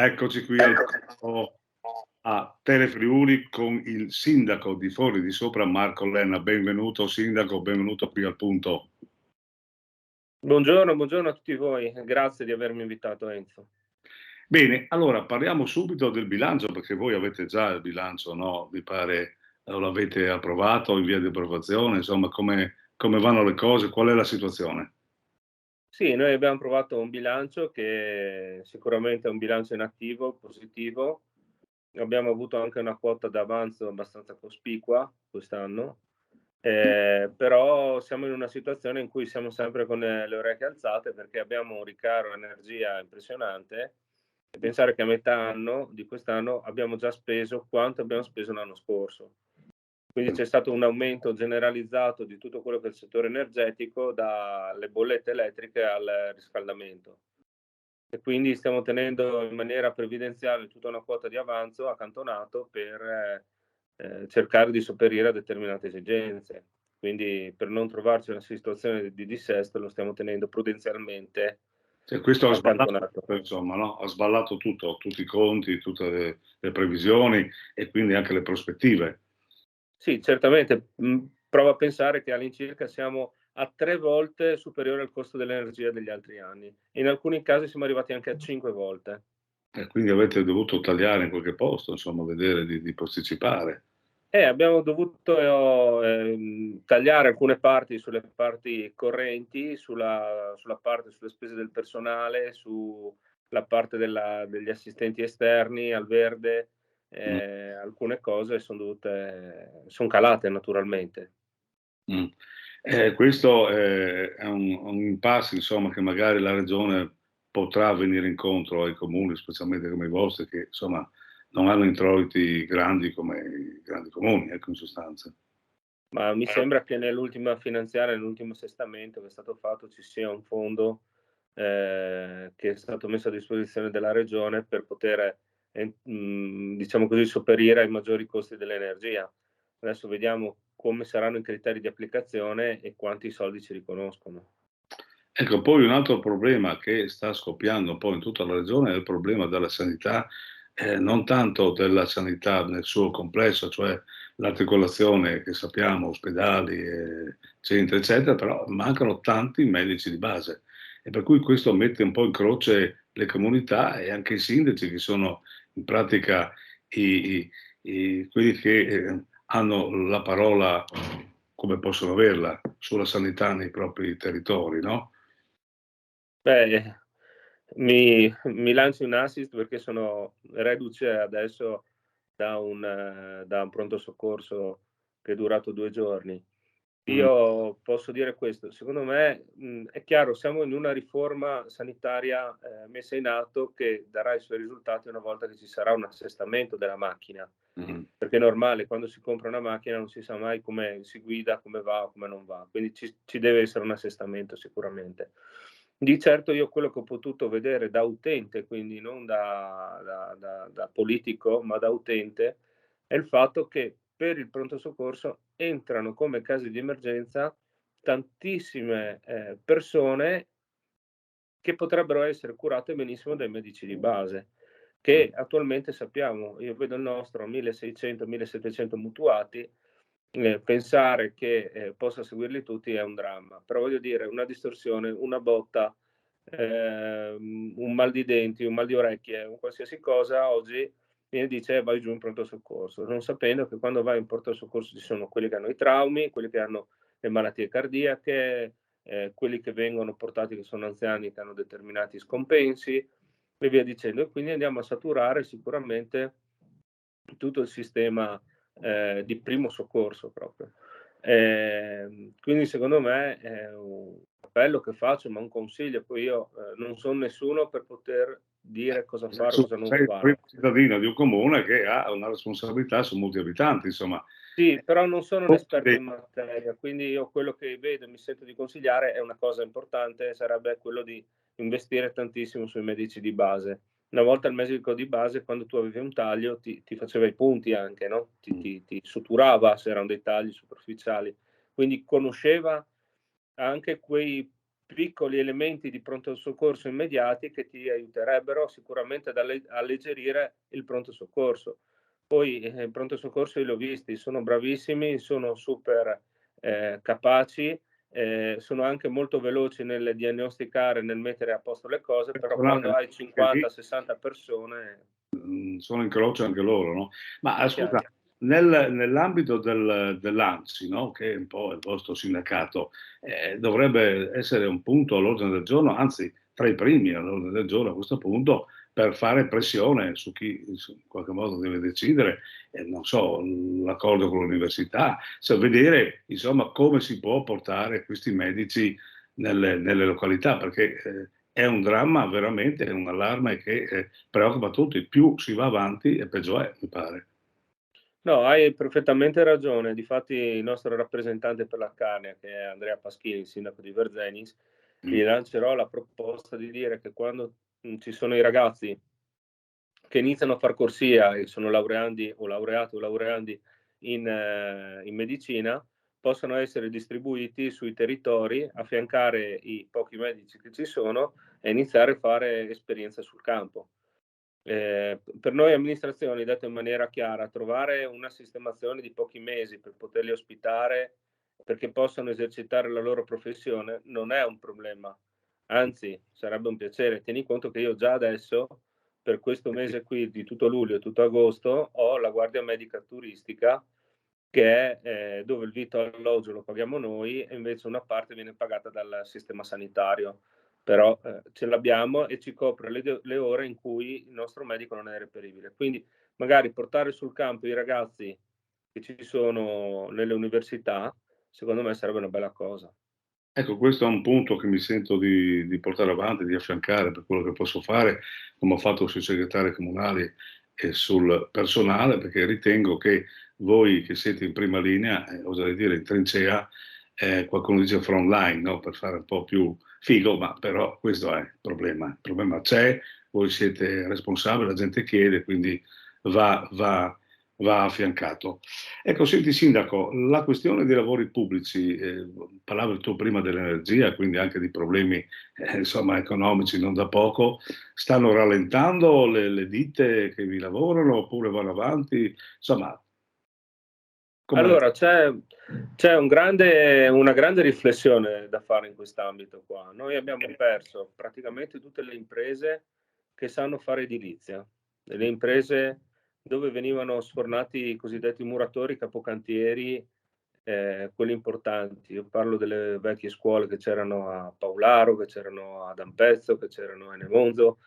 Eccoci qui a Telefriuli con il sindaco di Forlì di Sopra, Marco Lenna. Benvenuto sindaco, benvenuto qui al punto. Buongiorno a tutti voi, grazie di avermi invitato Enzo. Bene, allora parliamo subito del bilancio, perché voi avete già il bilancio, no? Mi pare l'avete approvato in via di approvazione, insomma come vanno le cose, qual è la situazione? Sì, noi abbiamo approvato un bilancio che sicuramente è un bilancio in attivo, positivo. Abbiamo avuto anche una quota d'avanzo abbastanza cospicua quest'anno, però siamo in una situazione in cui siamo sempre con le orecchie alzate perché abbiamo un ricaro energia impressionante e pensare che a metà anno di quest'anno abbiamo già speso quanto abbiamo speso l'anno scorso. Quindi c'è stato un aumento generalizzato di tutto quello che è il settore energetico, dalle bollette elettriche al riscaldamento. E quindi stiamo tenendo in maniera previdenziale tutta una quota di avanzo accantonato per cercare di sopperire a determinate esigenze. Quindi per non trovarci in una situazione di dissesto lo stiamo tenendo prudenzialmente Cioè, questo ha sballato, accantonato. insomma, no? Ha sballato tutto, tutti i conti, tutte le previsioni e quindi anche le prospettive. Sì, certamente. Provo a pensare che all'incirca siamo a 3 volte superiore al costo dell'energia degli altri anni. In alcuni casi siamo arrivati anche a 5 volte. E quindi avete dovuto tagliare in qualche posto, insomma, vedere di posticipare. Abbiamo dovuto tagliare alcune parti sulle parti correnti, sulla parte sulle spese del personale, sulla parte degli assistenti esterni al verde, alcune cose son calate naturalmente. Mm. Questo è un impasse, insomma, che magari la regione potrà venire incontro ai comuni, specialmente come i vostri, che insomma non hanno introiti grandi come i grandi comuni, ecco, in sostanza. Ma mi sembra che nell'ultima finanziaria, nell'ultimo assestamento che è stato fatto, ci sia un fondo, che è stato messo a disposizione della regione per poter, diciamo così, sopperire ai maggiori costi dell'energia. Adesso vediamo come saranno i criteri di applicazione e quanti soldi ci riconoscono. Ecco, poi un altro problema che sta scoppiando un po' in tutta la regione è il problema della sanità, non tanto della sanità nel suo complesso, cioè l'articolazione che sappiamo, ospedali, centri, eccetera, però mancano tanti medici di base e per cui questo mette un po' in croce le comunità e anche i sindaci che sono in pratica quelli che hanno la parola, come possono averla, sulla sanità nei propri territori, no? Beh, mi lancio in assist perché sono reduce adesso da un pronto soccorso che è durato 2 giorni. Mh. Io posso dire questo: secondo me, è chiaro, siamo in una riforma sanitaria, messa in atto che darà i suoi risultati una volta che ci sarà un assestamento della macchina, Mh. perché è normale, quando si compra una macchina non si sa mai come si guida, come va o come non va, quindi ci deve essere un assestamento sicuramente. Di certo io quello che ho potuto vedere da utente, quindi non da politico, ma da utente, è il fatto che per il pronto soccorso entrano come casi di emergenza tantissime, persone che potrebbero essere curate benissimo dai medici di base, Mh. che attualmente sappiamo, io vedo il nostro 1600, 1700 mutuati, pensare che, possa seguirli tutti è un dramma. Però voglio dire, una distorsione, una botta, un mal di denti, un mal di orecchie, un qualsiasi cosa oggi viene dice: "Vai giù in pronto soccorso", non sapendo che quando vai in pronto soccorso ci sono quelli che hanno i traumi, quelli che hanno le malattie cardiache, quelli che vengono portati che sono anziani che hanno determinati scompensi e via dicendo. E quindi andiamo a saturare sicuramente tutto il sistema, di primo soccorso proprio. Quindi secondo me è un appello che faccio, ma un consiglio, poi io, non son nessuno per poter dire cosa fare o cosa non Sei il primo fare. cittadino di un comune che ha una responsabilità su molti abitanti, insomma. Sì, però non sono un Molti esperto in materia, quindi io quello che vedo e mi sento di consigliare è una cosa importante, sarebbe quello di investire tantissimo sui medici di base. Una volta il medico di base, quando tu avevi un taglio, ti faceva i punti anche, no, ti suturava se eran dei tagli superficiali, quindi conosceva anche quei piccoli elementi di pronto soccorso immediati che ti aiuterebbero sicuramente ad alleggerire il pronto soccorso. Poi il pronto soccorso io li ho visti, sono bravissimi, sono super capaci, sono anche molto veloci nel diagnosticare, nel mettere a posto le cose, però quando hai 50-60 persone... sono in croce anche loro, no? Ma ascolta, chiaro. nell'ambito dell'ANSI, no? Che è un po' il vostro sindacato, dovrebbe essere un punto all'ordine del giorno, anzi tra i primi all'ordine del giorno a questo punto, per fare pressione su chi in qualche modo deve decidere, non so, l'accordo con l'università, cioè vedere insomma come si può portare questi medici nelle località, perché è un dramma veramente, è un allarme che preoccupa tutti. Più si va avanti e peggio è, mi pare. No, hai perfettamente ragione. Difatti il nostro rappresentante per la Carnia, che è Andrea Paschini, il sindaco di Verzenis, gli lancerò la proposta di dire che quando ci sono i ragazzi che iniziano a far corsia e sono laureandi o laureati o laureandi in medicina, possono essere distribuiti sui territori, affiancare i pochi medici che ci sono e iniziare a fare esperienza sul campo. Per noi amministrazioni, detto in maniera chiara, trovare una sistemazione di pochi mesi per poterli ospitare perché possano esercitare la loro professione non è un problema, anzi sarebbe un piacere. Tieni conto che io già adesso, per questo mese qui di tutto luglio e tutto agosto, ho la guardia medica turistica che è dove il vitto alloggio lo paghiamo noi e invece una parte viene pagata dal sistema sanitario, però ce l'abbiamo e ci copre le ore in cui il nostro medico non è reperibile. Quindi magari portare sul campo i ragazzi che ci sono nelle università, secondo me sarebbe una bella cosa. Ecco, questo è un punto che mi sento di portare avanti, di affiancare per quello che posso fare, come ho fatto sui segretari comunali e sul personale, perché ritengo che voi che siete in prima linea, oserei dire in trincea, qualcuno dice front line, no? Per fare un po' più figo, ma però questo è il problema. Il problema c'è, voi siete responsabili, la gente chiede, quindi va affiancato. Ecco, senti Sindaco, la questione dei lavori pubblici, parlavi tu prima dell'energia, quindi anche di problemi insomma, economici non da poco, stanno rallentando le ditte che vi lavorano oppure vanno avanti? Insomma, Allora, c'è una grande riflessione da fare in quest'ambito qua. Noi abbiamo perso praticamente tutte le imprese che sanno fare edilizia, le imprese dove venivano sfornati i cosiddetti muratori, capocantieri, quelli importanti. Io parlo delle vecchie scuole che c'erano a Paolaro, che c'erano ad Ampezzo, che c'erano a Nemonzo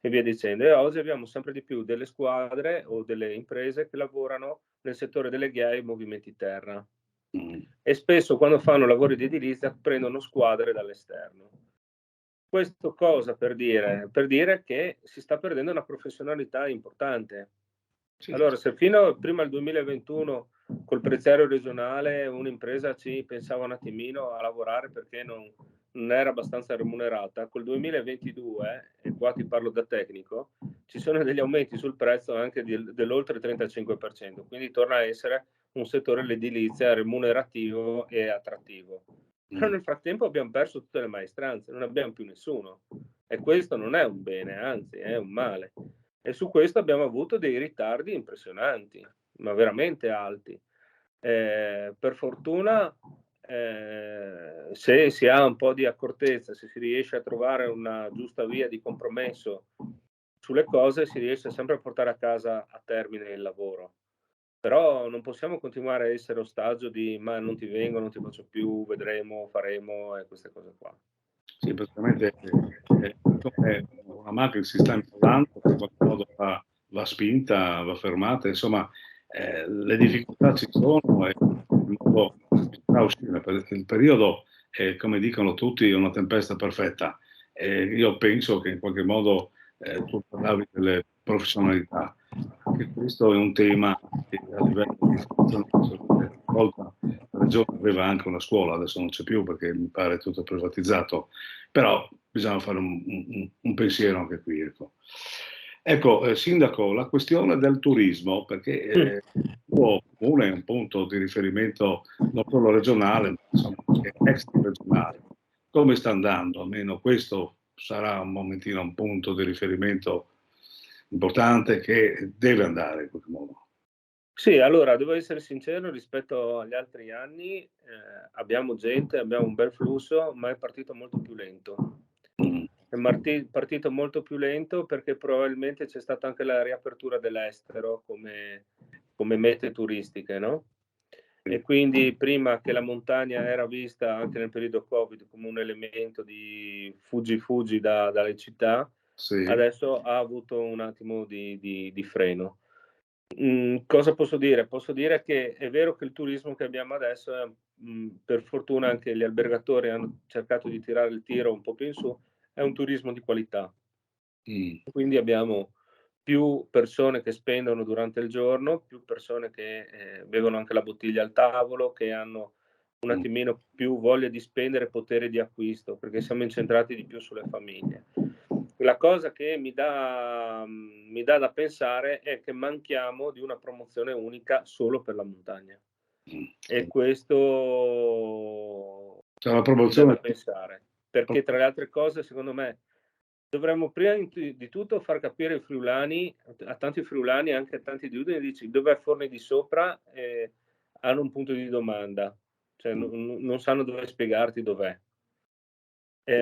e via dicendo. E oggi abbiamo sempre di più delle squadre o delle imprese che lavorano nel settore delle ghiaie e movimenti terra. E spesso quando fanno lavori di edilizia prendono squadre dall'esterno. Questo cosa per dire? Per dire che si sta perdendo una professionalità importante. sì. Allora, se fino prima del 2021 col prezziario regionale un'impresa ci pensava un attimino a lavorare perché non era abbastanza remunerata, col 2022, e qua ti parlo da tecnico, ci sono degli aumenti sul prezzo anche dell'oltre 35%, quindi torna a essere un settore l'edilizia remunerativo e attrattivo. Però nel frattempo abbiamo perso tutte le maestranze, non abbiamo più nessuno e questo non è un bene, anzi è un male. E su questo abbiamo avuto dei ritardi impressionanti, ma veramente alti. Per fortuna, se si ha un po' di accortezza, se si riesce a trovare una giusta via di compromesso sulle cose, si riesce sempre a portare a casa a termine il lavoro. Però non possiamo continuare a essere ostaggio di ma non ti vengo, non ti faccio più, vedremo, faremo e queste cose qua. Sì, praticamente è una macchina che si sta installando, che in qualche modo va spinta, va fermata, insomma, le difficoltà ci sono e in modo bisogna uscire. Il periodo, come dicono tutti, è una tempesta perfetta. Io penso che in qualche modo tu parlavi delle professionalità, anche questo è un tema che a livello di istruzione, una volta la regione aveva anche una scuola, adesso non c'è più perché mi pare tutto privatizzato, però bisogna fare un pensiero anche qui. Ecco, Sindaco, la questione del turismo, perché il tuo comune è un punto di riferimento non solo regionale, ma insomma anche extra regionale. come sta andando? Almeno questo sarà un momentino un punto di riferimento importante che deve andare in qualche modo. Sì, allora devo essere sincero, rispetto agli altri anni, abbiamo gente, abbiamo un bel flusso, ma è partito molto più lento. È partito molto più lento perché probabilmente c'è stata anche la riapertura dell'estero come mete turistiche, no? E quindi prima che la montagna era vista anche nel periodo Covid come un elemento di fuggi dalle città, Sì. adesso ha avuto un attimo di freno. Cosa posso dire? Posso dire che è vero che il turismo che abbiamo adesso è, per fortuna anche gli albergatori hanno cercato di tirare il tiro un po' più in su, è un turismo di qualità. Quindi abbiamo più persone che spendono durante il giorno, più persone che bevono anche la bottiglia al tavolo, che hanno un attimino più voglia di spendere, potere di acquisto, perché siamo incentrati di più sulle famiglie. La cosa che mi dà da pensare è che manchiamo di una promozione unica solo per la montagna. E questo Cioè, la mi dà da promozione pensare, perché tra le altre cose, secondo me, dovremmo prima di tutto far capire ai friulani, a tanti friulani, anche a tanti di Udine, dici dov'è Forni di Sopra, hanno un punto di domanda, cioè non sanno dove spiegarti dov'è.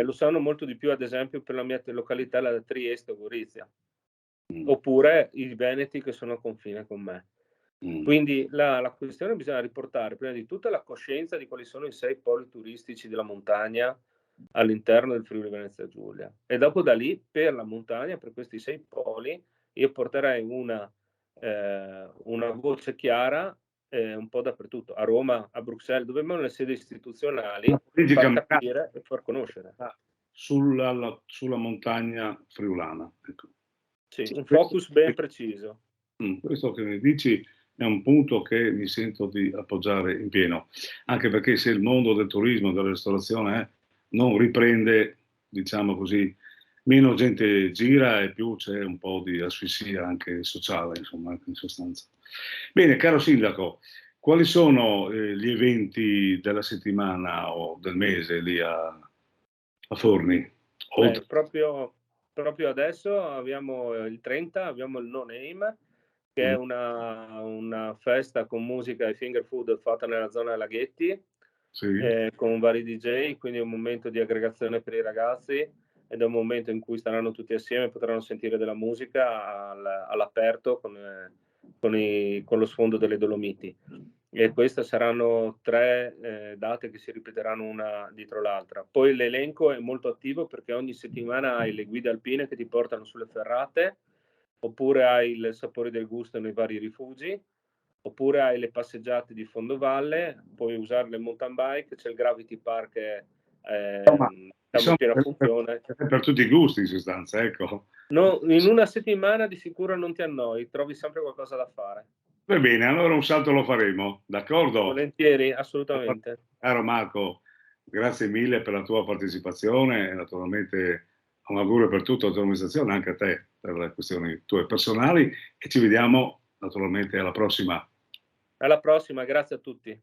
Lo sanno molto di più, ad esempio, per la mia località, la Trieste o Gorizia, oppure i veneti che sono a confine con me. Quindi la questione bisogna riportare prima di tutto la coscienza di quali sono i 6 poli turistici della montagna all'interno del Friuli Venezia Giulia, e dopo da lì per la montagna, per questi 6 poli, io porterei una voce chiara un po' dappertutto, a Roma, a Bruxelles, dove abbiamo le sedi istituzionali, far capire e far conoscere. sulla montagna friulana. Ecco. Sì, un focus ben preciso. Questo che mi dici è un punto che mi sento di appoggiare in pieno, anche perché se il mondo del turismo e della ristorazione non riprende, diciamo così, meno gente gira e più c'è un po' di asfissia anche sociale, insomma, in sostanza. Bene, caro Sindaco, quali sono gli eventi della settimana o del mese lì a Forni? Beh, proprio adesso abbiamo il 30, abbiamo il No Name, che è una festa con musica e finger food fatta nella zona Laghetti, Sì. con vari DJ, quindi è un momento di aggregazione per i ragazzi ed è un momento in cui staranno tutti assieme, potranno sentire della musica all'aperto con lo sfondo delle Dolomiti. E queste saranno 3 date che si ripeteranno una dietro l'altra. Poi l'elenco è molto attivo perché ogni settimana hai le guide alpine che ti portano sulle ferrate, oppure hai il sapore del gusto nei vari rifugi, oppure hai le passeggiate di fondovalle, puoi usare le mountain bike, c'è il Gravity Park che siamo in piena funzione. Per tutti i gusti in sostanza, ecco. No, in una settimana di sicuro non ti annoi, trovi sempre qualcosa da fare. Va bene, allora un salto lo faremo, d'accordo? Volentieri, assolutamente. Caro Marco, grazie mille per la tua partecipazione e naturalmente un augurio per tutta la tua amministrazione, anche a te per le questioni tue personali, e ci vediamo naturalmente alla prossima. Alla prossima, grazie a tutti.